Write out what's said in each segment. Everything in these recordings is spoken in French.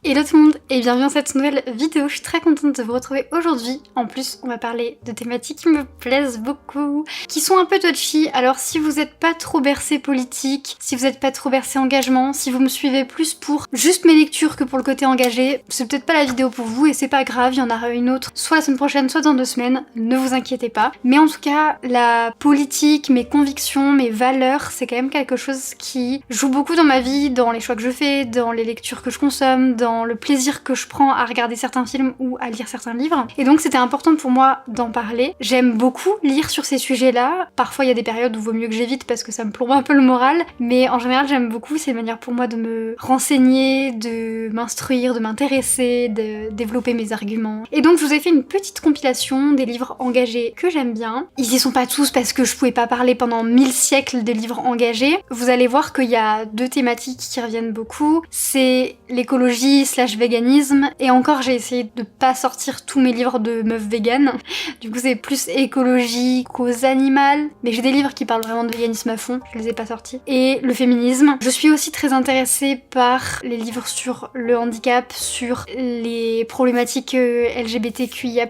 Hello tout le monde et bienvenue dans cette nouvelle vidéo, je suis très contente de vous retrouver aujourd'hui. En plus, on va parler de thématiques qui me plaisent beaucoup, qui sont un peu touchy. Alors si vous n'êtes pas trop bercé politique, si vous n'êtes pas trop bercé engagement, si vous me suivez plus pour juste mes lectures que pour le côté engagé, c'est peut-être pas la vidéo pour vous et c'est pas grave, il y en aura une autre soit la semaine prochaine, soit dans 2 semaines, ne vous inquiétez pas. Mais en tout cas, la politique, mes convictions, mes valeurs, c'est quand même quelque chose qui joue beaucoup dans ma vie, dans les choix que je fais, dans les lectures que je consomme, dans le plaisir que je prends à regarder certains films ou à lire certains livres. Et donc c'était important pour moi d'en parler. J'aime beaucoup lire sur ces sujets-là. Parfois il y a des périodes où il vaut mieux que j'évite parce que ça me plombe un peu le moral, mais en général j'aime beaucoup, c'est une manière pour moi de me renseigner, de m'instruire, de m'intéresser, de développer mes arguments. Et donc je vous ai fait une petite compilation des livres engagés que j'aime bien. Ils y sont pas tous parce que je pouvais pas parler pendant 1000 siècles des livres engagés. Vous allez voir qu'il y a 2 thématiques qui reviennent beaucoup. C'est l'écologie / véganisme, et encore j'ai essayé de pas sortir tous mes livres de meufs véganes, du coup c'est plus écologie, cause animale, mais j'ai des livres qui parlent vraiment de véganisme à fond, je les ai pas sortis, et le féminisme. Je suis aussi très intéressée par les livres sur le handicap, sur les problématiques LGBTQIA+,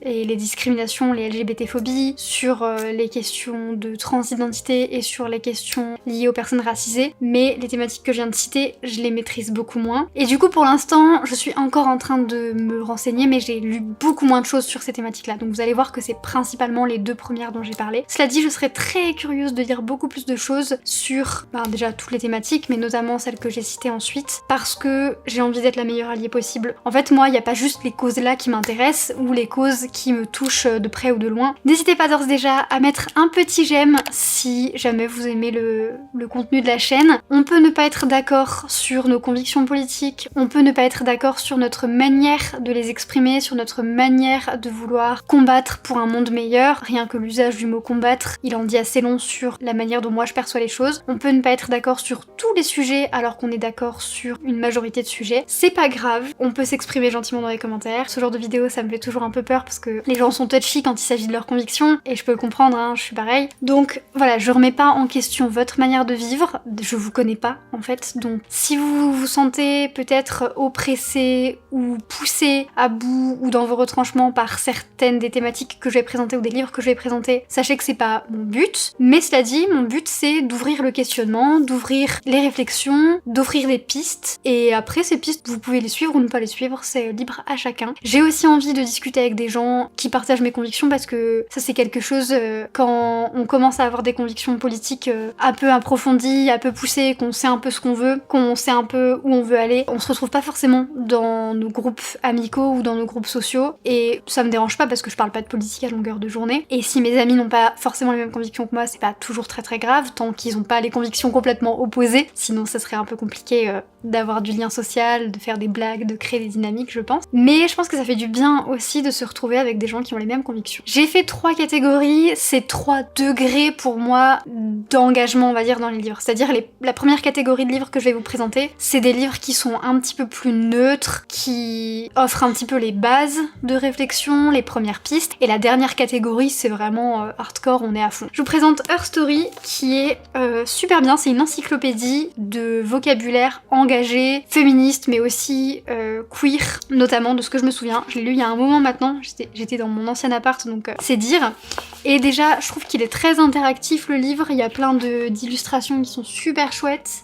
et les discriminations, les LGBT-phobies, sur les questions de transidentité et sur les questions liées aux personnes racisées, mais les thématiques que je viens de citer, je les maîtrise beaucoup moins. Et du coup, pour l'instant, je suis encore en train de me renseigner, mais j'ai lu beaucoup moins de choses sur ces thématiques-là, donc vous allez voir que c'est principalement les 2 premières dont j'ai parlé. Cela dit, je serais très curieuse de lire beaucoup plus de choses sur, déjà toutes les thématiques, mais notamment celles que j'ai citées ensuite, parce que j'ai envie d'être la meilleure alliée possible. En fait, moi, il n'y a pas juste les causes là qui m'intéressent, ou les causes qui me touchent de près ou de loin. N'hésitez pas d'ores et déjà à mettre un petit j'aime si jamais vous aimez le contenu de la chaîne. On peut ne pas être d'accord sur nos convictions politiques, on peut ne pas être d'accord sur notre manière de les exprimer, sur notre manière de vouloir combattre pour un monde meilleur. Rien que l'usage du mot combattre, il en dit assez long sur la manière dont moi je perçois les choses. On peut ne pas être d'accord sur tous les sujets alors qu'on est d'accord sur une majorité de sujets. C'est pas grave, on peut s'exprimer gentiment dans les commentaires. Ce genre de vidéo, ça me fait toujours un peu peur parce que les gens sont touchy quand il s'agit de leurs convictions, et je peux le comprendre, hein, je suis pareil. Donc voilà, je remets pas en question votre manière de vivre, je vous connais pas en fait, donc si vous vous sentez peut-être oppressé ou poussé à bout ou dans vos retranchements par certaines des thématiques que je vais présenter ou des livres que je vais présenter, sachez que c'est pas mon but, mais cela dit, mon but c'est d'ouvrir le questionnement, d'ouvrir les réflexions, d'offrir des pistes, et après ces pistes, vous pouvez les suivre ou ne pas les suivre, c'est libre à chacun. J'ai aussi envie de discuter avec des gens qui partagent mes convictions parce que ça c'est quelque chose, quand on commence à avoir des convictions politiques un peu approfondies, un peu poussées, qu'on sait un peu ce qu'on veut, qu'on sait un peu où on veut aller, on se retrouve pas forcément dans nos groupes amicaux ou dans nos groupes sociaux, et ça me dérange pas parce que je parle pas de politique à longueur de journée, et si mes amis n'ont pas forcément les mêmes convictions que moi, c'est pas toujours très grave, tant qu'ils ont pas les convictions complètement opposées, sinon ça serait un peu compliqué d'avoir du lien social, de faire des blagues, de créer des dynamiques je pense. Mais je pense que ça fait du bien aussi de se retrouver avec des gens qui ont les mêmes convictions. J'ai fait 3 catégories, c'est 3 degrés pour moi d'engagement on va dire dans les livres. C'est-à-dire la première catégorie de livres que je vais vous présenter, c'est des livres qui sont un petit peu plus neutres, qui offrent un petit peu les bases de réflexion, les premières pistes, et la dernière catégorie c'est vraiment hardcore, on est à fond. Je vous présente Her Story qui est super bien, c'est une encyclopédie de vocabulaire engagé, féministe mais aussi queer, notamment de ce que je me souviens. Je l'ai lu il y a un moment maintenant, j'étais dans mon ancien appart donc c'est dire. Et déjà je trouve qu'il est très interactif le livre, il y a plein d'illustrations qui sont super chouettes.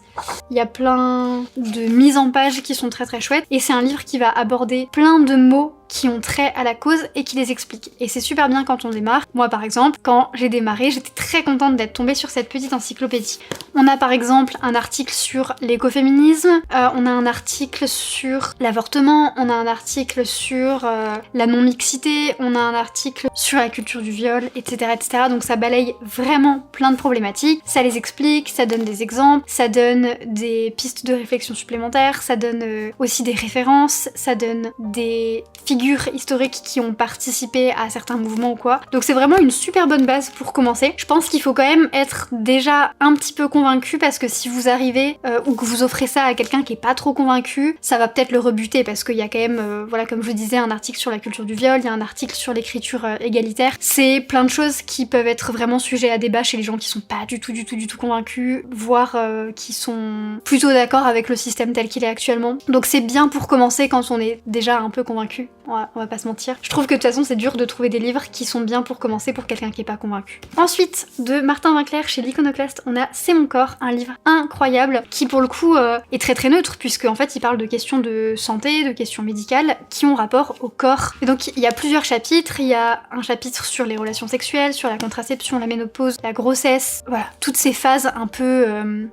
Il y a plein de mises en page qui sont très chouettes, et c'est un livre qui va aborder plein de mots qui ont trait à la cause et qui les expliquent. Et c'est super bien quand on démarre. Moi par exemple, quand j'ai démarré, j'étais très contente d'être tombée sur cette petite encyclopédie. On a par exemple un article sur l'écoféminisme, on a un article sur l'avortement, on a un article sur la non-mixité, on a un article sur la culture du viol, etc. Donc ça balaye vraiment plein de problématiques, ça les explique, ça donne des exemples, ça donne des pistes de réflexion supplémentaires, ça donne aussi des références, ça donne des figures figures historiques qui ont participé à certains mouvements ou quoi. Donc c'est vraiment une super bonne base pour commencer. Je pense qu'il faut quand même être déjà un petit peu convaincu parce que si vous arrivez ou que vous offrez ça à quelqu'un qui est pas trop convaincu, ça va peut-être le rebuter parce qu'il y a quand même, voilà, comme je vous disais, un article sur la culture du viol, il y a un article sur l'écriture égalitaire. C'est plein de choses qui peuvent être vraiment sujets à débat chez les gens qui sont pas du tout convaincus, voire qui sont plutôt d'accord avec le système tel qu'il est actuellement. Donc c'est bien pour commencer quand on est déjà un peu convaincu, on va pas se mentir. Je trouve que de toute façon c'est dur de trouver des livres qui sont bien pour commencer pour quelqu'un qui est pas convaincu. Ensuite, de Martin Winkler chez l'Iconoclaste, on a C'est mon corps, un livre incroyable qui pour le coup est très neutre puisque en fait il parle de questions de santé, de questions médicales qui ont rapport au corps. Et donc il y a plusieurs chapitres, il y a un chapitre sur les relations sexuelles, sur la contraception, la ménopause, la grossesse, voilà, toutes ces phases un peu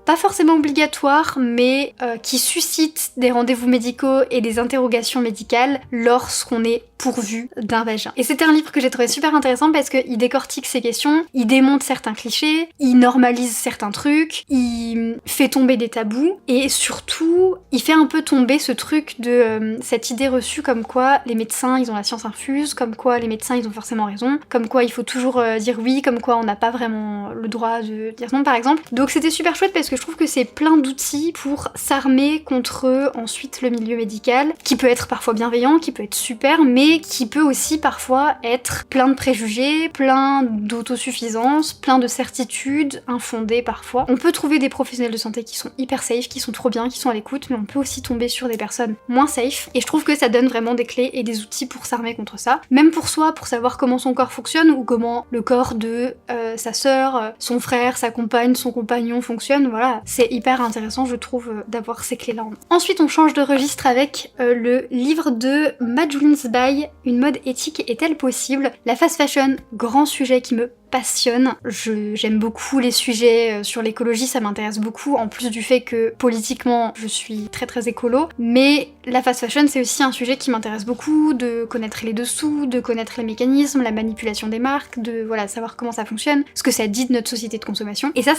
pas forcément obligatoires mais qui suscitent des rendez-vous médicaux et des interrogations médicales lorsqu'on est pourvu d'un vagin. Et c'était un livre que j'ai trouvé super intéressant parce qu'il décortique ces questions, il démonte certains clichés, il normalise certains trucs, il fait tomber des tabous et surtout il fait un peu tomber ce truc de cette idée reçue comme quoi les médecins ils ont la science infuse, comme quoi les médecins ils ont forcément raison, comme quoi il faut toujours dire oui, comme quoi on n'a pas vraiment le droit de dire non par exemple. Donc c'était super chouette parce que je trouve que c'est plein d'outils pour s'armer contre ensuite le milieu médical qui peut être parfois bienveillant, qui peut être super mais qui peut aussi parfois être plein de préjugés, plein d'autosuffisance, plein de certitudes infondées parfois. On peut trouver des professionnels de santé qui sont hyper safe, qui sont trop bien, qui sont à l'écoute, mais on peut aussi tomber sur des personnes moins safe. Et je trouve que ça donne vraiment des clés et des outils pour s'armer contre ça. Même pour soi, pour savoir comment son corps fonctionne ou comment le corps de sa sœur, son frère, sa compagne, son compagnon fonctionne. Voilà, c'est hyper intéressant je trouve d'avoir ces clés-là. Ensuite on change de registre avec le livre de Majouline Sbaï, Une mode éthique est-elle possible? La fast fashion, grand sujet qui me passionne. J'aime beaucoup les sujets sur l'écologie, ça m'intéresse beaucoup, en plus du fait que politiquement je suis très écolo, mais la fast fashion c'est aussi un sujet qui m'intéresse beaucoup, de connaître les dessous, de connaître les mécanismes, la manipulation des marques, de voilà savoir comment ça fonctionne, ce que ça dit de notre société de consommation. Et ça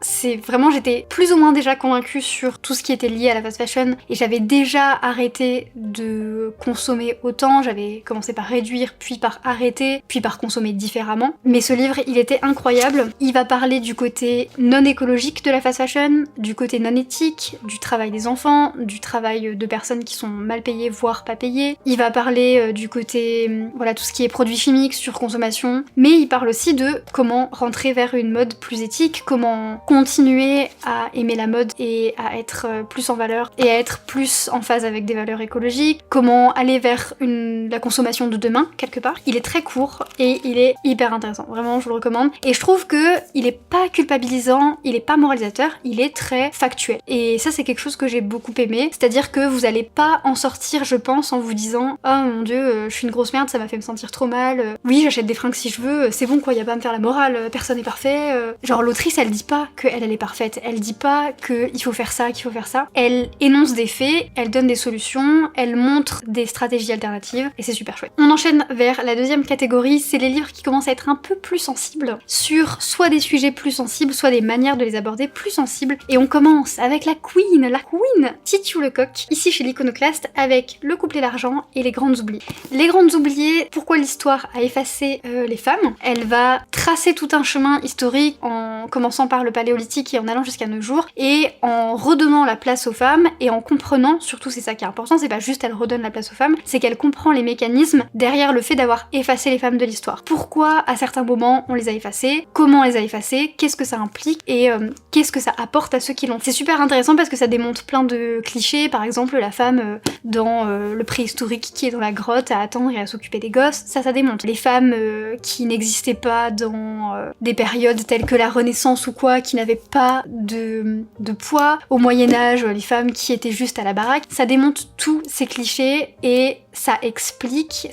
c'est vraiment, j'étais plus ou moins déjà convaincue sur tout ce qui était lié à la fast fashion et j'avais déjà arrêté de consommer autant, j'avais commencé par réduire, puis par arrêter, puis par consommer différemment. Mais ce livre il était incroyable. Il va parler du côté non écologique de la fast fashion, du côté non éthique, du travail des enfants, du travail de personnes qui sont mal payées, voire pas payées. Il va parler du côté, voilà, tout ce qui est produits chimiques, surconsommation. Mais il parle aussi de comment rentrer vers une mode plus éthique, comment continuer à aimer la mode et à être plus en valeur et à être plus en phase avec des valeurs écologiques, comment aller vers la consommation de demain, quelque part. Il est très court et il est hyper intéressant. Vraiment, je vous le recommande. Et je trouve que il est pas culpabilisant, il est pas moralisateur, il est très factuel. Et ça, c'est quelque chose que j'ai beaucoup aimé. C'est-à-dire que vous allez pas en sortir, je pense, en vous disant « Oh mon dieu, je suis une grosse merde, ça m'a fait me sentir trop mal. Oui, j'achète des fringues si je veux, c'est bon quoi, y a pas à me faire la morale, personne n'est parfait. » Genre, l'autrice, elle dit pas qu'elle est parfaite. Elle dit pas qu'il faut faire ça, qu'il faut faire ça. Elle énonce des faits, elle donne des solutions, elle montre des stratégies alternatives, et c'est super chouette. On enchaîne vers la deuxième catégorie, c'est les livres qui commencent à être un peu plus sensibles sur soit des sujets plus sensibles, soit des manières de les aborder plus sensibles. Et on commence avec la queen Titu Lecoq, ici chez l'Iconoclaste, avec Le couple et l'argent et Les grandes oubliées. Les grandes oubliées, pourquoi l'histoire a effacé les femmes? Elle va tracer tout un chemin historique en commençant par le paléolithique et en allant jusqu'à nos jours, et en redonnant la place aux femmes et en comprenant, surtout c'est ça qui est important, c'est pas juste elle redonne la place aux femmes, c'est qu'elle comprend les mécanismes derrière le fait d'avoir effacé les femmes de l'histoire. Pourquoi à certains moments on les a effacées, comment on les a effacées, qu'est-ce que ça implique et qu'est-ce que ça apporte à ceux qui l'ont. C'est super intéressant parce que ça démonte plein de clichés, par exemple la femme dans le préhistorique qui est dans la grotte à attendre et à s'occuper des gosses, ça démonte. Les femmes qui n'existaient pas dans des périodes telles que la Renaissance ou quoi, qui n'avaient pas de poids, au Moyen-Âge, les femmes qui étaient juste à la baraque, ça démonte tous ces clichés et ça explique,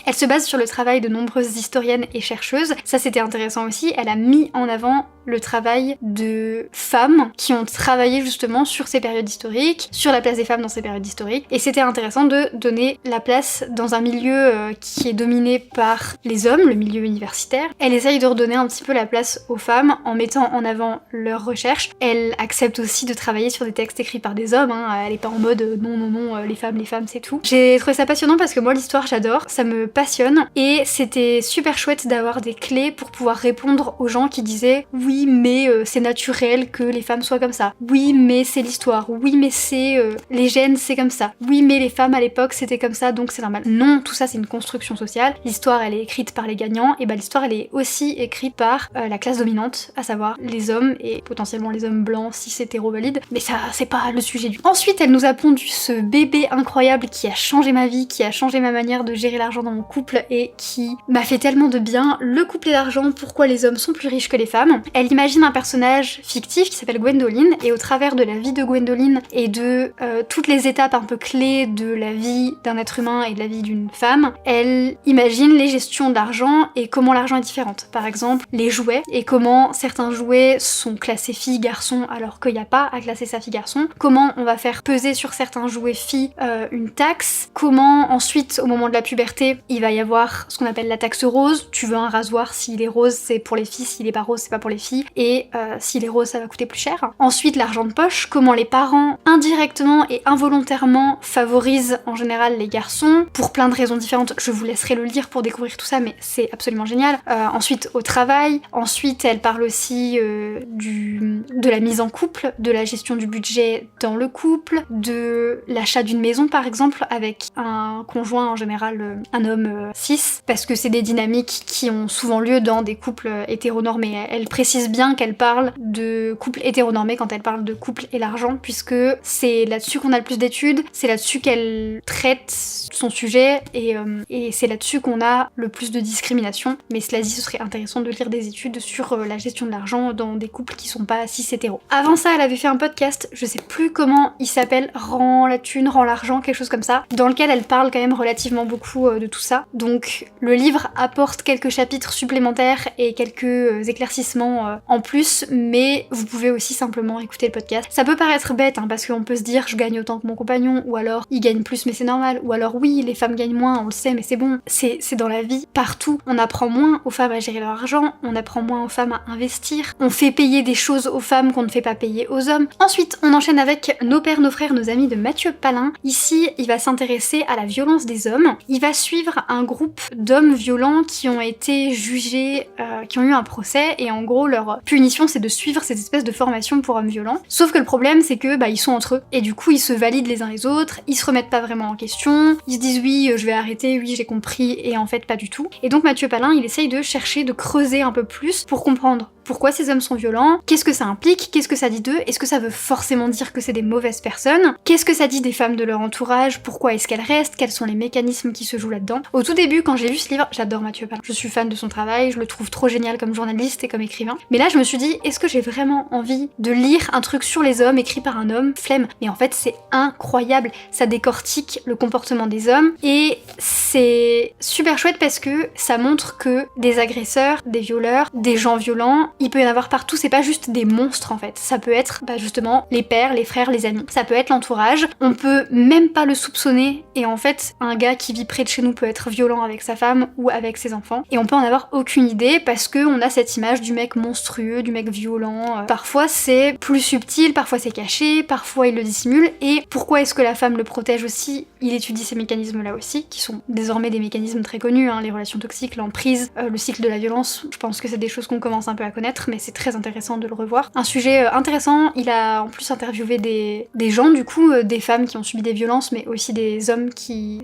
elle se base sur le travail de nombreuses historiennes et chercheuses, ça c'était intéressant aussi, elle a mis en avant le travail de femmes qui ont travaillé justement sur ces périodes historiques, sur la place des femmes dans ces périodes historiques, et c'était intéressant de donner la place dans un milieu qui est dominé par les hommes, le milieu universitaire. Elle essaye de redonner un petit peu la place aux femmes en mettant en avant leurs recherches. Elle accepte aussi de travailler sur des textes écrits par des hommes, elle est pas en mode non, les femmes c'est tout. J'ai trouvé ça passionnant parce que moi l'histoire j'adore, ça me passionne, et c'était super chouette d'avoir des clés pour pouvoir répondre aux gens qui disaient oui mais c'est naturel que les femmes soient comme ça, oui mais c'est l'histoire, oui mais c'est les gènes c'est comme ça, oui mais les femmes à l'époque c'était comme ça donc c'est normal. Non, tout ça c'est une construction sociale, l'histoire elle est écrite par les gagnants, et bah l'histoire elle est aussi écrite par la classe dominante, à savoir les hommes, et potentiellement les hommes blancs si c'est hétéro-valide, mais ça c'est pas le sujet du... Ensuite elle nous a pondu ce bébé incroyable qui a changé ma vie, qui a changé ma manière de gérer l'argent dans mon couple et qui m'a fait tellement de bien, le couplet d'argent, pourquoi les hommes sont plus riches que les femmes. Elle imagine un personnage fictif qui s'appelle Gwendoline, et au travers de la vie de Gwendoline et de toutes les étapes un peu clés de la vie d'un être humain et de la vie d'une femme, elle imagine les gestions d'argent et comment l'argent est différente. Par exemple, les jouets et comment certains jouets sont classés filles-garçons alors qu'il n'y a pas à classer sa fille-garçon, comment on va faire peser sur certains jouets filles une taxe, comment ensuite au moment de la puberté il va y avoir ce qu'on appelle la taxe rose, tu veux un rasoir, s'il est rose c'est pour les filles, s'il est pas rose c'est pas pour les filles, et s'il est rose ça va coûter plus cher. Ensuite l'argent de poche, comment les parents indirectement et involontairement favorisent en général les garçons, pour plein de raisons différentes, je vous laisserai le lire pour découvrir tout ça mais c'est absolument génial. Ensuite au travail, ensuite elle parle aussi de la mise en couple, de la gestion du budget dans le couple, de l'achat d'une maison par exemple avec un conjoint en général, un homme cis, parce que c'est des dynamiques qui ont souvent lieu dans des couples hétéronormés. Elle précise bien qu'elle parle de couple hétéronormé quand elle parle de couple et l'argent, puisque c'est là-dessus qu'on a le plus d'études, c'est là-dessus qu'elle traite son sujet, et c'est là-dessus qu'on a le plus de discrimination. Mais cela dit, ce serait intéressant de lire des études sur la gestion de l'argent dans des couples qui sont pas cis hétéros. Avant ça, elle avait fait un podcast, je sais plus comment il s'appelle, Rends la thune, rends l'argent, quelque chose comme ça, dans lequel elle parle quand même relativement beaucoup de tout ça. Donc le livre apporte quelques chapitres supplémentaires et quelques éclaircissements en plus, mais vous pouvez aussi simplement écouter le podcast. Ça peut paraître bête, parce qu'on peut se dire je gagne autant que mon compagnon, ou alors il gagne plus mais c'est normal, ou alors oui les femmes gagnent moins, on le sait mais c'est bon. C'est dans la vie, partout. On apprend moins aux femmes à gérer leur argent, on apprend moins aux femmes à investir, on fait payer des choses aux femmes qu'on ne fait pas payer aux hommes. Ensuite on enchaîne avec Nos pères, nos frères, nos amis de Mathieu Palin. Ici il va s'intéresser à la violence des hommes. Il va suivre un groupe d'hommes violents qui ont été jugés, qui ont eu un procès, et en gros leur punition c'est de suivre cette espèce de formation pour hommes violents. Sauf que le problème c'est que ils sont entre eux, et du coup ils se valident les uns les autres, ils se remettent pas vraiment en question, ils se disent oui je vais arrêter, oui j'ai compris, et en fait pas du tout. Et donc Mathieu Palin il essaye de chercher, de creuser un peu plus pour comprendre pourquoi ces hommes sont violents, qu'est-ce que ça implique, qu'est-ce que ça dit d'eux, est-ce que ça veut forcément dire que c'est des mauvaises personnes, qu'est-ce que ça dit des femmes de leur entourage, pourquoi est-ce qu'elles restent, quels sont les mécanismes qui se jouent là-dedans. Au tout début quand j'ai lu ce livre, j'adore Mathieu Palin, je suis fan de son travail, je le trouve trop génial comme journaliste et comme écrivain, mais là je me suis dit est-ce que j'ai vraiment envie de lire un truc sur les hommes écrit par un homme, flemme. Mais en fait c'est incroyable, ça décortique le comportement des hommes, et c'est super chouette parce que ça montre que des agresseurs, des violeurs, des gens violents, il peut y en avoir partout, c'est pas juste des monstres en fait, ça peut être justement les pères, les frères, les amis, ça peut être l'entourage, on peut même pas le soupçonner, et en fait un gars qui vit près de chez nous peut être violent avec sa femme ou avec ses enfants, et on peut en avoir aucune idée parce que on a cette image du mec monstrueux, du mec violent. Parfois c'est plus subtil, parfois c'est caché, parfois il le dissimule, et pourquoi est-ce que la femme le protège aussi, il étudie ces mécanismes là aussi, qui sont désormais des mécanismes très connus, les relations toxiques, l'emprise, le cycle de la violence, je pense que c'est des choses qu'on commence un peu à connaître, mais c'est très intéressant de le revoir. Un sujet intéressant, il a en plus interviewé des gens du coup, des femmes qui ont subi des violences, mais aussi des hommes qui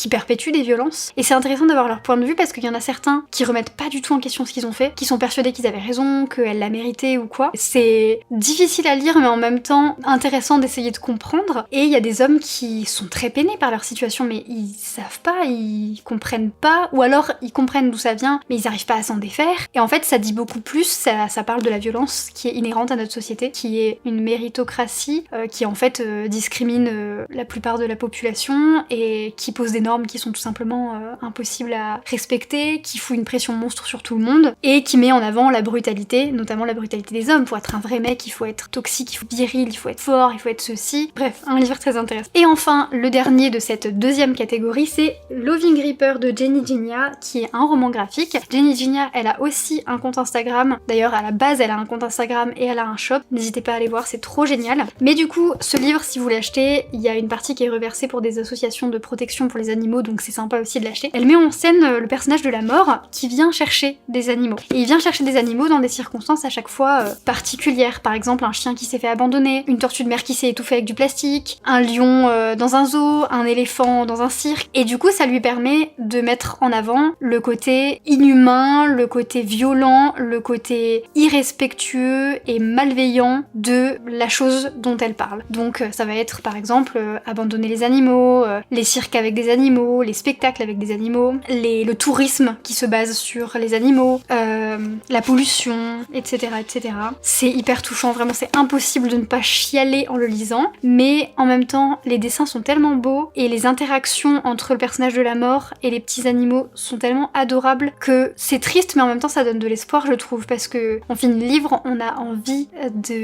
perpétuent des violences, et c'est intéressant d'avoir leur point de vue parce qu'il y en a certains qui remettent pas du tout en question ce qu'ils ont fait, qui sont persuadés qu'ils avaient raison, qu'elle l'a mérité ou quoi. C'est difficile à lire mais en même temps intéressant d'essayer de comprendre, et il y a des hommes qui sont très pétés gênés par leur situation, mais ils savent pas, ils comprennent pas, ou alors ils comprennent d'où ça vient, mais ils arrivent pas à s'en défaire. Et en fait, ça dit beaucoup plus, ça parle de la violence qui est inhérente à notre société, qui est une méritocratie, qui en fait discrimine la plupart de la population, et qui pose des normes qui sont tout simplement impossibles à respecter, qui fout une pression monstre sur tout le monde, et qui met en avant la brutalité, notamment la brutalité des hommes. Pour être un vrai mec, il faut être toxique, il faut être viril, il faut être fort, il faut être ceci. Bref, un livre très intéressant. Et enfin, le dernier de cette deuxième catégorie, c'est Loving Reaper de Jenny Genia, qui est un roman graphique. Jenny Genia, elle a aussi un compte Instagram. D'ailleurs, à la base, elle a un compte Instagram et elle a un shop. N'hésitez pas à aller voir, c'est trop génial. Mais du coup, ce livre, si vous l'achetez, il y a une partie qui est reversée pour des associations de protection pour les animaux, donc c'est sympa aussi de l'acheter. Elle met en scène le personnage de la mort qui vient chercher des animaux. Et il vient chercher des animaux dans des circonstances à chaque fois particulières. Par exemple, un chien qui s'est fait abandonner, une tortue de mer qui s'est étouffée avec du plastique, un lion dans un zoo, un éléphant dans un cirque. Et du coup, ça lui permet de mettre en avant le côté inhumain, le côté violent, le côté irrespectueux et malveillant de la chose dont elle parle. Donc ça va être par exemple abandonner les animaux, les cirques avec des animaux, les spectacles avec des animaux, le tourisme qui se base sur les animaux, la pollution, etc. etc. C'est hyper touchant, vraiment c'est impossible de ne pas chialer en le lisant, mais en même temps les dessins sont tellement beaux et les interactions entre le personnage de la mort et les petits animaux sont tellement adorables que c'est triste mais en même temps ça donne de l'espoir je trouve, parce que on finit le livre, on a envie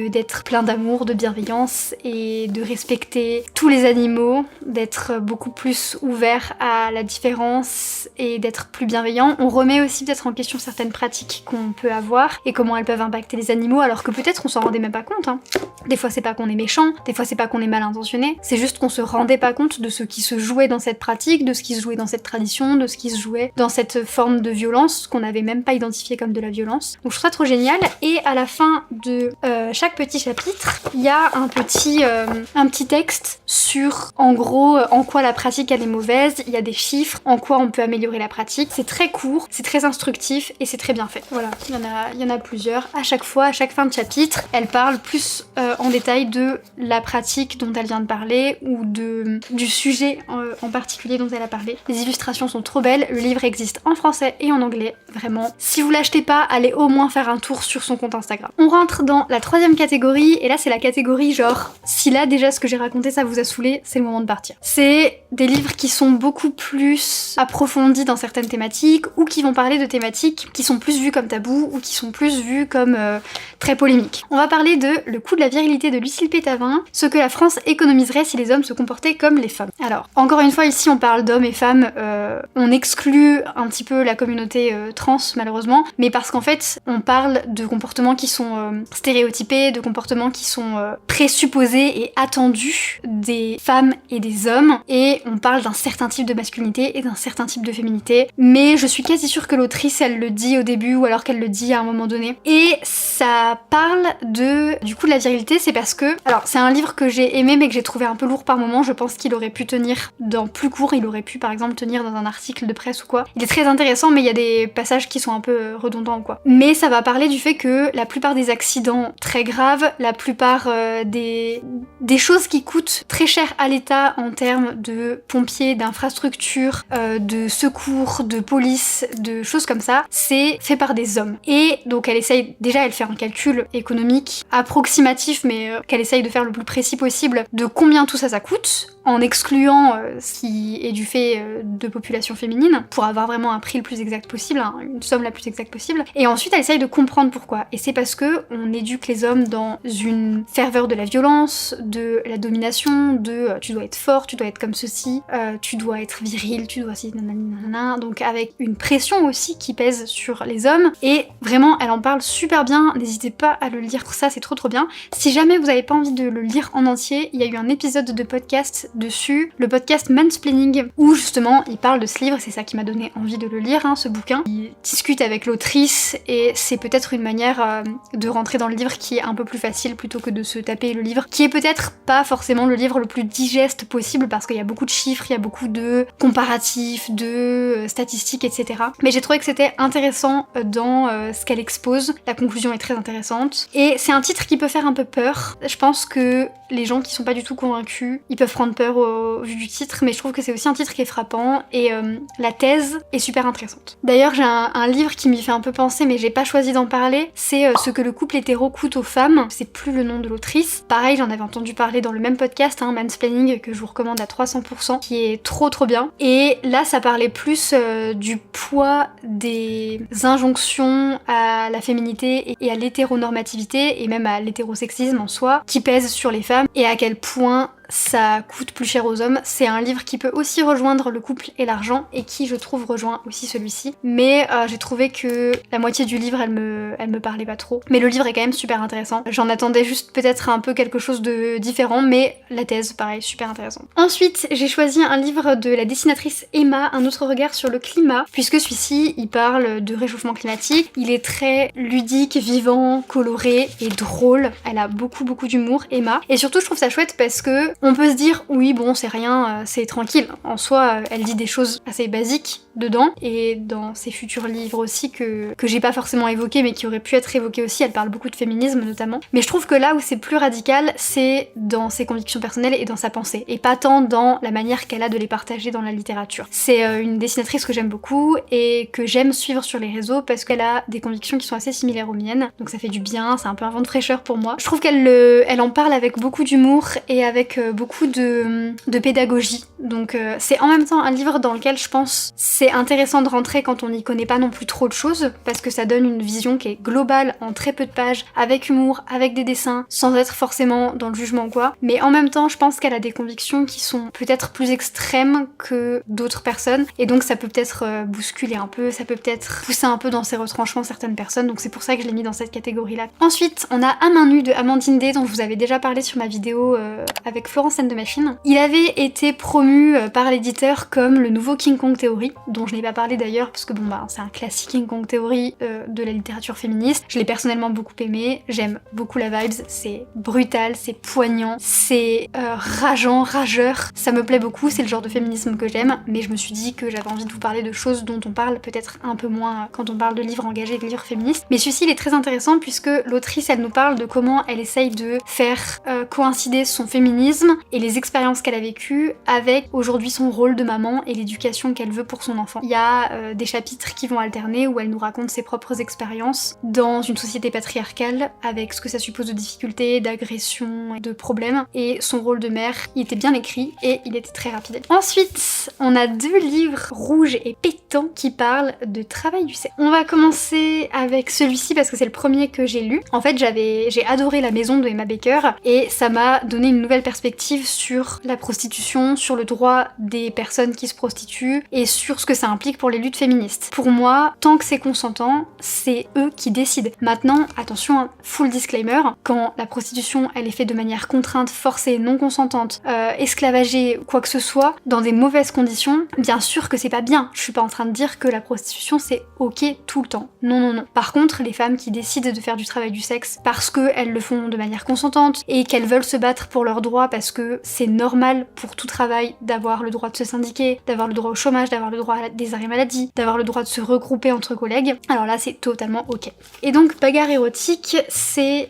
d'être plein d'amour, de bienveillance et de respecter tous les animaux, d'être beaucoup plus ouvert à la différence et d'être plus bienveillant. On remet aussi peut-être en question certaines pratiques qu'on peut avoir et comment elles peuvent impacter les animaux alors que peut-être on s'en rendait même pas compte. Hein. Des fois c'est pas qu'on est méchant, des fois c'est pas qu'on est mal intentionné, c'est juste qu'on se rendait pas compte de ce qui se jouait dans cette pratique, de ce qui se jouait dans cette tradition, de ce qui se jouait dans cette forme de violence qu'on n'avait même pas identifié comme de la violence. Donc je trouve ça trop génial. Et à la fin de chaque petit chapitre, il y a un petit texte sur en gros en quoi la pratique elle est mauvaise, il y a des chiffres, en quoi on peut améliorer la pratique. C'est très court, c'est très instructif et c'est très bien fait. Voilà, il y en a plusieurs. À chaque fois, à chaque fin de chapitre, elle parle plus en détail de la pratique dont elle vient de parler ou du sujet en particulier dont elle a parlé. Les illustrations sont trop belles, le livre existe en français et en anglais, vraiment. Si vous l'achetez pas, allez au moins faire un tour sur son compte Instagram. On rentre dans la troisième catégorie et là c'est la catégorie genre, si là déjà ce que j'ai raconté ça vous a saoulé, c'est le moment de partir. C'est des livres qui sont beaucoup plus approfondis dans certaines thématiques ou qui vont parler de thématiques qui sont plus vues comme tabou ou qui sont plus vues comme très polémiques. On va parler de Le coût de la virilité de Lucille Pétavin, ce que la France économiserait si les hommes se comportaient comme les femmes. Alors, encore une fois ici on parle d'hommes et femmes, on exclut un petit peu la communauté trans malheureusement, mais parce qu'en fait on parle de comportements qui sont stéréotypés, de comportements qui sont présupposés et attendus des femmes et des hommes, et on parle d'un certain type de masculinité et d'un certain type de féminité, mais je suis quasi sûre que l'autrice elle le dit au début ou alors qu'elle le dit à un moment donné, et ça parle du coup de la virilité, c'est parce que, alors c'est un livre que j'ai aimé mais que j'ai trouvé un peu lourd par moment, je pense qu'il aurait pu tenir dans plus court, il aurait pu par exemple tenir dans un article de presse ou quoi. Il est très intéressant mais il y a des passages qui sont un peu redondants ou quoi. Mais ça va parler du fait que la plupart des accidents très graves, la plupart des choses qui coûtent très cher à l'État en termes de pompiers, d'infrastructures, de secours, de police, de choses comme ça, c'est fait par des hommes. Et donc elle fait un calcul économique approximatif mais qu'elle essaye de faire le plus précis possible de combien tout ça coûte, en excluant ce qui est du fait de population féminine, pour avoir vraiment un prix le plus exact possible, hein, une somme la plus exacte possible. Et ensuite elle essaye de comprendre pourquoi. Et c'est parce que on éduque les hommes dans une ferveur de la violence, de la domination, tu dois être fort, tu dois être comme ceci, tu dois être viril, tu dois si nanana, donc avec une pression aussi qui pèse sur les hommes. Et vraiment elle en parle super bien, n'hésitez pas à le lire, ça c'est trop bien. Si jamais vous avez pas envie de le lire en entier, il y a eu un épisode de podcast dessus, le podcast Mansplaining, où justement il parle de ce livre, c'est ça qui m'a donné envie de le lire, hein, ce bouquin. Il discute avec l'autrice et c'est peut-être une manière de rentrer dans le livre qui est un peu plus facile plutôt que de se taper le livre, qui est peut-être pas forcément le livre le plus digeste possible parce qu'il y a beaucoup de chiffres, il y a beaucoup de comparatifs, de statistiques, etc. Mais j'ai trouvé que c'était intéressant dans ce qu'elle expose, la conclusion est très intéressante. Et c'est un titre qui peut faire un peu peur. Je pense que les gens qui sont pas du tout convaincus, ils peuvent prendre peur au vu du titre, titre, mais je trouve que c'est aussi un titre qui est frappant, et la thèse est super intéressante. D'ailleurs, j'ai un livre qui m'y fait un peu penser, mais j'ai pas choisi d'en parler, c'est Ce que le couple hétéro coûte aux femmes, c'est plus le nom de l'autrice. Pareil, j'en avais entendu parler dans le même podcast, Mansplaining, que je vous recommande à 300%, qui est trop bien. Et là, ça parlait plus du poids des injonctions à la féminité et à l'hétéronormativité, et même à l'hétérosexisme en soi, qui pèsent sur les femmes, et à quel point ça coûte plus cher aux hommes. C'est un livre qui peut aussi rejoindre le couple et l'argent, et qui, je trouve, rejoint aussi celui-ci. Mais j'ai trouvé que la moitié du livre, elle me parlait pas trop. Mais le livre est quand même super intéressant. J'en attendais juste peut-être un peu quelque chose de différent, mais la thèse, pareil, super intéressant. Ensuite, j'ai choisi un livre de la dessinatrice Emma, Un autre regard sur le climat, puisque celui-ci, il parle de réchauffement climatique. Il est très ludique, vivant, coloré et drôle. Elle a beaucoup d'humour, Emma. Et surtout, je trouve ça chouette parce que on peut se dire, oui, bon, c'est rien, c'est tranquille. En soi, elle dit des choses assez basiques dedans, et dans ses futurs livres aussi que j'ai pas forcément évoqués, mais qui auraient pu être évoqués aussi, elle parle beaucoup de féminisme notamment. Mais je trouve que là où c'est plus radical, c'est dans ses convictions personnelles et dans sa pensée, et pas tant dans la manière qu'elle a de les partager dans la littérature. C'est une dessinatrice que j'aime beaucoup, et que j'aime suivre sur les réseaux, parce qu'elle a des convictions qui sont assez similaires aux miennes, donc ça fait du bien, c'est un peu un vent de fraîcheur pour moi. Je trouve qu'elle en parle avec beaucoup d'humour, et avec beaucoup de pédagogie, donc c'est en même temps un livre dans lequel je pense c'est intéressant de rentrer quand on n'y connaît pas non plus trop de choses, parce que ça donne une vision qui est globale en très peu de pages, avec humour, avec des dessins, sans être forcément dans le jugement ou quoi, mais en même temps je pense qu'elle a des convictions qui sont peut-être plus extrêmes que d'autres personnes, et donc ça peut peut-être bousculer un peu, ça peut peut-être pousser un peu dans ses retranchements certaines personnes, donc c'est pour ça que je l'ai mis dans cette catégorie là. Ensuite, on a À main nue de Amandine Day, dont je vous avais déjà parlé sur ma vidéo avec Florence and the Machine. Il avait été promu par l'éditeur comme le nouveau King Kong Theory, dont je n'ai pas parlé d'ailleurs parce que bon bah c'est un classique King Kong Theory de la littérature féministe. Je l'ai personnellement beaucoup aimé, j'aime beaucoup la vibes, c'est brutal, c'est poignant, c'est rageant, rageur, ça me plaît beaucoup, c'est le genre de féminisme que j'aime, mais je me suis dit que j'avais envie de vous parler de choses dont on parle peut-être un peu moins quand on parle de livres engagés et de livres féministes. Mais celui-ci il est très intéressant puisque l'autrice elle nous parle de comment elle essaye de faire coïncider son féminisme et les expériences qu'elle a vécues avec aujourd'hui son rôle de maman et l'éducation qu'elle veut pour son enfant. Il y a des chapitres qui vont alterner où elle nous raconte ses propres expériences dans une société patriarcale avec ce que ça suppose de difficultés, d'agressions et de problèmes, et son rôle de mère. Il était bien écrit et il était très rapide. Ensuite, on a deux livres rouges et pétants qui parlent de travail du sexe. On va commencer avec celui-ci parce que c'est le premier que j'ai lu. En fait, j'ai adoré La Maison de Emma Baker et ça m'a donné une nouvelle perspective sur la prostitution, sur le droit des personnes qui se prostituent et sur ce que ça implique pour les luttes féministes. Pour moi, tant que c'est consentant, c'est eux qui décident. Maintenant, attention, full disclaimer, quand la prostitution elle est faite de manière contrainte, forcée, non consentante, esclavagée, quoi que ce soit, dans des mauvaises conditions, bien sûr que c'est pas bien. Je suis pas en train de dire que la prostitution c'est ok tout le temps. Non, non, non. Par contre, les femmes qui décident de faire du travail du sexe parce qu'elles le font de manière consentante et qu'elles veulent se battre pour leurs droits parce que c'est normal pour tout travail d'avoir le droit de se syndiquer, d'avoir le droit au chômage, d'avoir le droit à des arrêts maladie, d'avoir le droit de se regrouper entre collègues, alors là c'est totalement ok. Et donc Bagarre érotique, c'est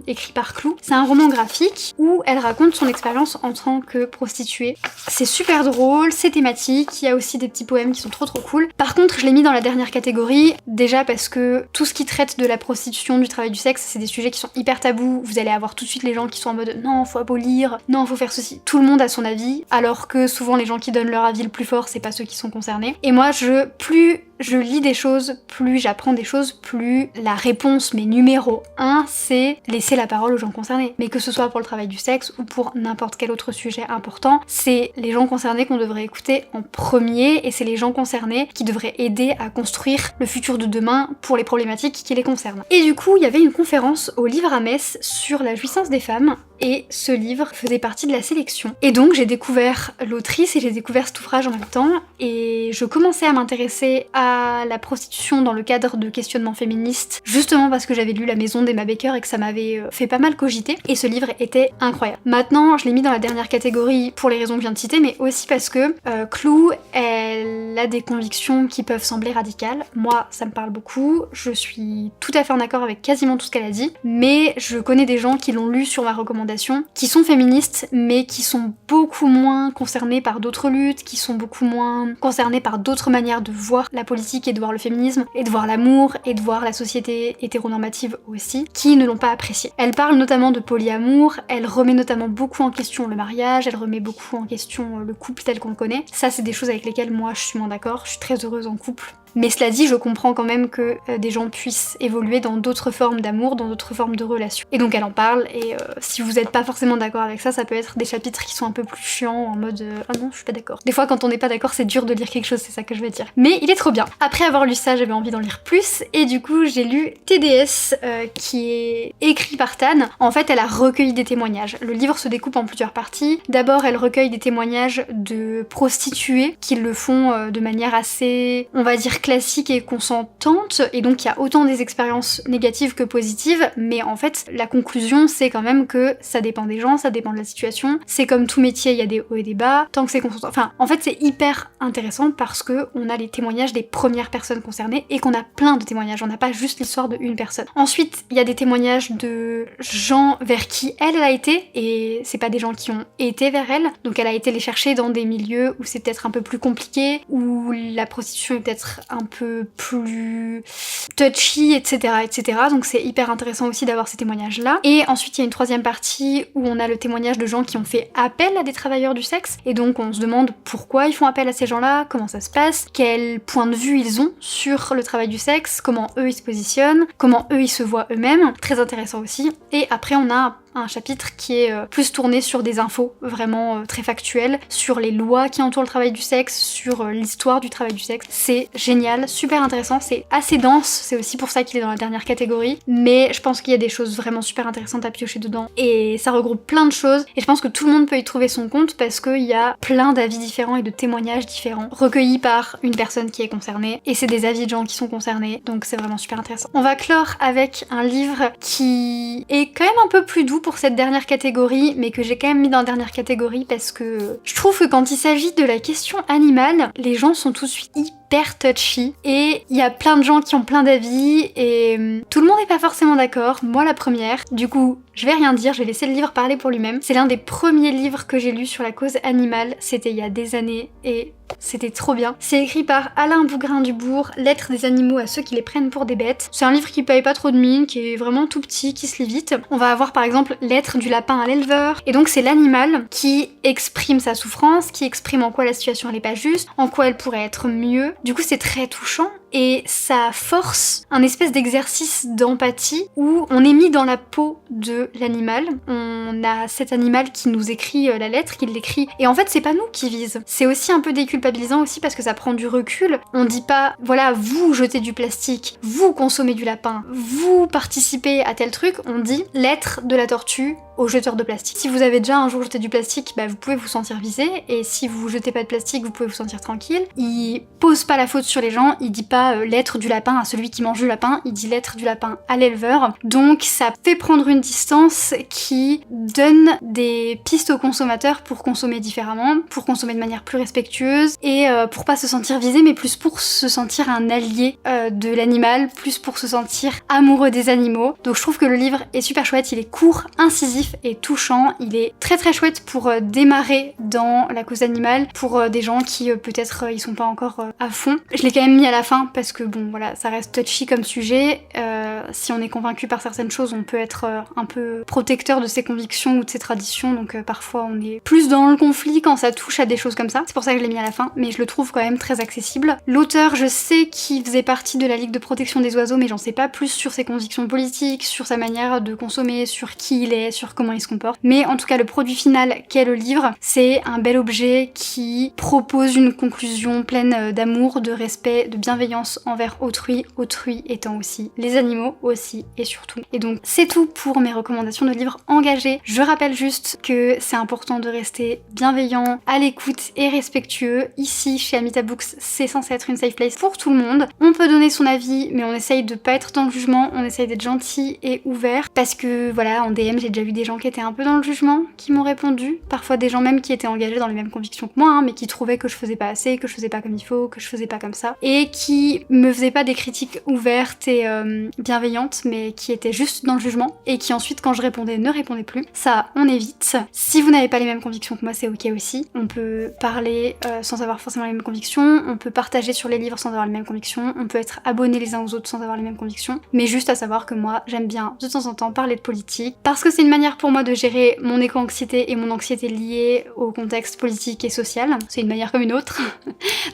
écrit par Clou, c'est un roman graphique où elle raconte son expérience en tant que prostituée. C'est super drôle, c'est thématique, il y a aussi des petits poèmes qui sont trop cool. Par contre, je l'ai mis dans la dernière catégorie, déjà parce que tout ce qui traite de la prostitution, du travail du sexe, c'est des sujets qui sont hyper tabous. Vous allez avoir tout de suite les gens qui sont en mode non, faut abolir, non, faut faire ceci. Tout le monde a son avis, alors que souvent les gens qui donnent leur avis le plus fort, c'est pas ceux qui sont concernés. Et moi, plus je lis des choses, plus j'apprends des choses, plus la réponse, mais numéro 1, c'est laisser la parole aux gens concernés. Mais que ce soit pour le travail du sexe ou pour n'importe quel autre sujet important, c'est les gens concernés qu'on devrait écouter en premier, et c'est les gens concernés qui devraient aider à construire le futur de demain pour les problématiques qui les concernent. Et du coup, il y avait une conférence au Livre à Metz sur la jouissance des femmes, et ce livre faisait partie de la sélection. Et donc j'ai découvert l'autrice et j'ai découvert cet ouvrage en même temps, et je commençais à m'intéresser à à la prostitution dans le cadre de questionnements féministes, justement parce que j'avais lu La Maison d'Emma Baker et que ça m'avait fait pas mal cogiter, et ce livre était incroyable. Maintenant, je l'ai mis dans la dernière catégorie pour les raisons que je viens de citer, mais aussi parce que Clou, elle a des convictions qui peuvent sembler radicales. Moi, ça me parle beaucoup, je suis tout à fait en accord avec quasiment tout ce qu'elle a dit, mais je connais des gens qui l'ont lu sur ma recommandation, qui sont féministes, mais qui sont beaucoup moins concernés par d'autres luttes, qui sont beaucoup moins concernés par d'autres manières de voir la politique et de voir le féminisme, et de voir l'amour, et de voir la société hétéronormative aussi, qui ne l'ont pas apprécié. Elle parle notamment de polyamour, elle remet notamment beaucoup en question le mariage, elle remet beaucoup en question le couple tel qu'on le connaît. Ça, c'est des choses avec lesquelles moi je suis moins d'accord, je suis très heureuse en couple. Mais cela dit, je comprends quand même que des gens puissent évoluer dans d'autres formes d'amour, dans d'autres formes de relations. Et donc elle en parle, et si vous n'êtes pas forcément d'accord avec ça, ça peut être des chapitres qui sont un peu plus chiants, en mode ah non, je suis pas d'accord. Des fois, quand on n'est pas d'accord, c'est dur de lire quelque chose, c'est ça que je veux dire. Mais il est trop bien. Après avoir lu ça, j'avais envie d'en lire plus, et du coup, j'ai lu TDS, qui est écrit par Tan. En fait, elle a recueilli des témoignages. Le livre se découpe en plusieurs parties. D'abord, elle recueille des témoignages de prostituées qui le font de manière assez, on va dire, classique et consentante, et donc il y a autant des expériences négatives que positives, mais en fait la conclusion c'est quand même que ça dépend des gens, ça dépend de la situation, c'est comme tout métier, il y a des hauts et des bas, tant que c'est consentant, enfin en fait c'est hyper intéressant parce que on a les témoignages des premières personnes concernées et qu'on a plein de témoignages, on n'a pas juste l'histoire d'une personne. Ensuite il y a des témoignages de gens vers qui elle a été, et c'est pas des gens qui ont été vers elle, donc elle a été les chercher dans des milieux où c'est peut-être un peu plus compliqué, où la prostitution est peut-être un peu plus touchy, etc., etc. Donc c'est hyper intéressant aussi d'avoir ces témoignages-là. Et ensuite, il y a une troisième partie où on a le témoignage de gens qui ont fait appel à des travailleurs du sexe. Et donc on se demande pourquoi ils font appel à ces gens-là, comment ça se passe, quel point de vue ils ont sur le travail du sexe, comment eux ils se positionnent, comment eux ils se voient eux-mêmes. Très intéressant aussi. Et après, on a un chapitre qui est plus tourné sur des infos vraiment très factuelles, sur les lois qui entourent le travail du sexe, sur l'histoire du travail du sexe. C'est génial, super intéressant, c'est assez dense, c'est aussi pour ça qu'il est dans la dernière catégorie, mais je pense qu'il y a des choses vraiment super intéressantes à piocher dedans, et ça regroupe plein de choses, et je pense que tout le monde peut y trouver son compte parce qu'il y a plein d'avis différents et de témoignages différents, recueillis par une personne qui est concernée, et c'est des avis de gens qui sont concernés, donc c'est vraiment super intéressant. On va clore avec un livre qui est quand même un peu plus doux pour cette dernière catégorie, mais que j'ai quand même mis dans la dernière catégorie parce que je trouve que quand il s'agit de la question animale, les gens sont tout de suite hyper touchy, et il y a plein de gens qui ont plein d'avis, et tout le monde n'est pas forcément d'accord, moi la première. Du coup, je vais rien dire, je vais laisser le livre parler pour lui-même. C'est l'un des premiers livres que j'ai lu sur la cause animale, c'était il y a des années, et c'était trop bien. C'est écrit par Alain Bougrain-Dubourg, Lettres des animaux à ceux qui les prennent pour des bêtes. C'est un livre qui paye pas trop de mine, qui est vraiment tout petit, qui se lit vite. On va avoir par exemple Lettres du lapin à l'éleveur, et donc c'est l'animal qui exprime sa souffrance, qui exprime en quoi la situation elle est pas juste, en quoi elle pourrait être mieux. Du coup c'est très touchant, et ça force un espèce d'exercice d'empathie où on est mis dans la peau de l'animal. On a cet animal qui nous écrit la lettre, qui l'écrit, et en fait c'est pas nous qui vise. C'est aussi un peu déculpabilisant aussi parce que ça prend du recul. On dit pas voilà, vous jetez du plastique, vous consommez du lapin, vous participez à tel truc, on dit lettre de la tortue aux jeteurs de plastique. Si vous avez déjà un jour jeté du plastique, bah vous pouvez vous sentir visé, et si vous jetez pas de plastique, vous pouvez vous sentir tranquille. Il pose pas la faute sur les gens, il dit pas lettre du lapin à celui qui mange du lapin, il dit lettre du lapin à l'éleveur. Donc ça fait prendre une distance qui donne des pistes aux consommateurs pour consommer différemment, pour consommer de manière plus respectueuse, et pour pas se sentir visé, mais plus pour se sentir un allié de l'animal, plus pour se sentir amoureux des animaux. Donc je trouve que le livre est super chouette, il est court, incisif et touchant, il est très très chouette pour démarrer dans la cause animale, pour des gens qui peut-être ils sont pas encore à fond. Je l'ai quand même mis à la fin parce que bon voilà, ça reste touchy comme sujet, si on est convaincu par certaines choses, on peut être un peu protecteur de ses convictions ou de ses traditions, donc parfois on est plus dans le conflit quand ça touche à des choses comme ça, c'est pour ça que je l'ai mis à la fin, mais je le trouve quand même très accessible. L'auteur, je sais qu'il faisait partie de la Ligue de protection des oiseaux, mais j'en sais pas plus sur ses convictions politiques, sur sa manière de consommer, sur qui il est, sur comment il se comporte. Mais en tout cas, le produit final qu'est le livre, c'est un bel objet qui propose une conclusion pleine d'amour, de respect, de bienveillance envers autrui étant aussi les animaux aussi et surtout. Et donc c'est tout pour mes recommandations de livres engagés. Je rappelle juste que c'est important de rester bienveillant, à l'écoute et respectueux. Ici chez Amita Books, c'est censé être une safe place pour tout le monde. On peut donner son avis, mais on essaye de pas être dans le jugement, on essaye d'être gentil et ouvert, parce que voilà, en DM j'ai déjà vu des gens qui étaient un peu dans le jugement, qui m'ont répondu, parfois des gens même qui étaient engagés dans les mêmes convictions que moi, hein, mais qui trouvaient que je faisais pas assez, que je faisais pas comme il faut, que je faisais pas comme ça, et qui me faisaient pas des critiques ouvertes et bienveillantes, mais qui étaient juste dans le jugement, et qui ensuite quand je répondais ne répondaient plus. Ça, on évite. Si vous n'avez pas les mêmes convictions que moi, c'est ok aussi. On peut parler sans avoir forcément les mêmes convictions, on peut partager sur les livres sans avoir les mêmes convictions, on peut être abonnés les uns aux autres sans avoir les mêmes convictions, mais juste à savoir que moi, j'aime bien de temps en temps parler de politique, parce que c'est une manière pour moi de gérer mon éco-anxiété et mon anxiété liée au contexte politique et social. C'est une manière comme une autre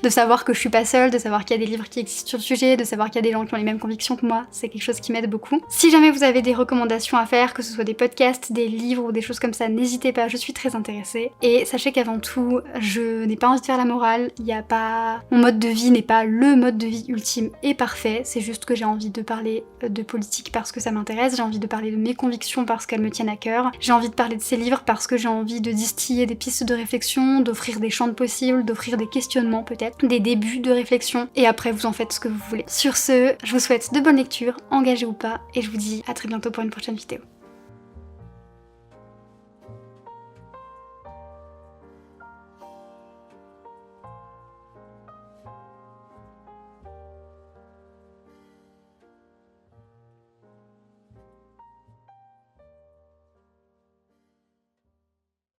de savoir que je suis pas seule, de savoir qu'il y a des livres qui existent sur le sujet, de savoir qu'il y a des gens qui ont les mêmes convictions que moi, c'est quelque chose qui m'aide beaucoup. Si jamais vous avez des recommandations à faire, que ce soit des podcasts, des livres ou des choses comme ça, n'hésitez pas, je suis très intéressée. Et sachez qu'avant tout, je n'ai pas envie de faire la morale, il y a pas... Mon mode de vie n'est pas le mode de vie ultime et parfait, c'est juste que j'ai envie de parler de politique parce que ça m'intéresse, j'ai envie de parler de mes convictions parce qu'elles me tiennent à cœur, j'ai envie de parler de ces livres parce que j'ai envie de distiller des pistes de réflexion, d'offrir des champs de possibles, d'offrir des questionnements peut-être, des débuts de réflexion, et après vous en faites ce que vous voulez. Sur ce, je vous souhaite de bonnes lectures, engagées ou pas, et je vous dis à très bientôt pour une prochaine vidéo.